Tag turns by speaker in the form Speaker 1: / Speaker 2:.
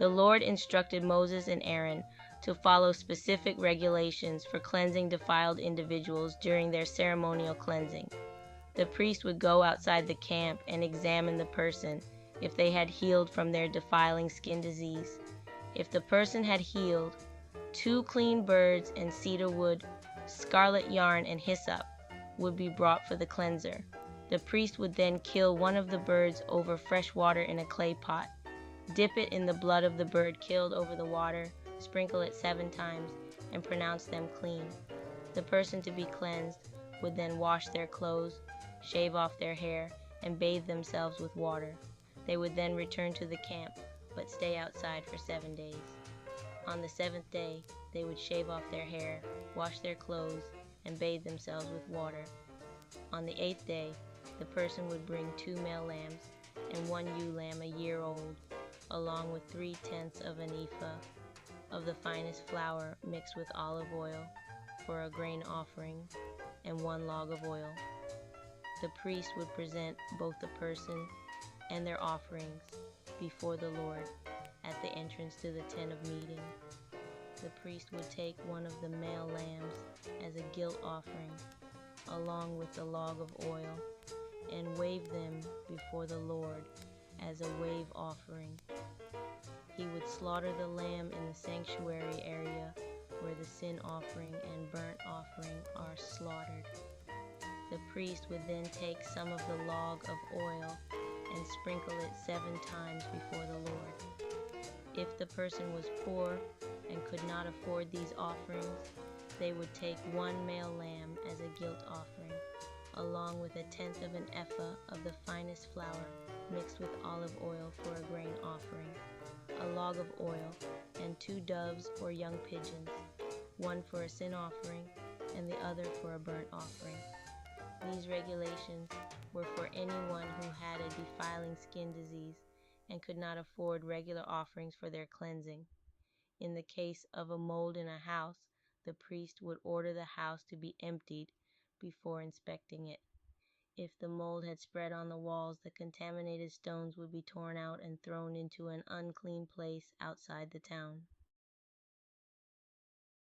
Speaker 1: The Lord instructed Moses and Aaron to follow specific regulations for cleansing defiled individuals during their ceremonial cleansing. The priest would go outside the camp and examine the person if they had healed from their defiling skin disease. If the person had healed, 2 clean birds and cedar wood, scarlet yarn, and hyssop would be brought for the cleanser. The priest would then kill one of the birds over fresh water in a clay pot. Dip it in the blood of the bird killed over the water, sprinkle it 7 times, and pronounce them clean. The person to be cleansed would then wash their clothes, shave off their hair, and bathe themselves with water. They would then return to the camp, but stay outside for 7 days. On the 7th day, they would shave off their hair, wash their clothes, and bathe themselves with water. On the 8th day, the person would bring 2 male lambs and 1 ewe lamb a year old, along with 3/10 of an ephah of the finest flour mixed with olive oil for a grain offering, and 1 log of oil. The priest would present both the person and their offerings before the Lord at the entrance to the tent of meeting. The priest would take one of the male lambs as a guilt offering, along with the log of oil, and wave them before the Lord as a wave offering. He would slaughter the lamb in the sanctuary area where the sin offering and burnt offering are slaughtered. The priest would then take some of the log of oil and sprinkle it 7 times before the Lord. If the person was poor and could not afford these offerings, they would take 1 male lamb as a guilt offering, along with 1/10 of an ephah of the finest flour mixed with olive oil for a grain offering, a log of oil, and 2 doves or young pigeons, one for a sin offering and the other for a burnt offering. These regulations were for anyone who had a defiling skin disease and could not afford regular offerings for their cleansing. In the case of a mold in a house, the priest would order the house to be emptied before inspecting it. If the mold had spread on the walls, the contaminated stones would be torn out and thrown into an unclean place outside the town.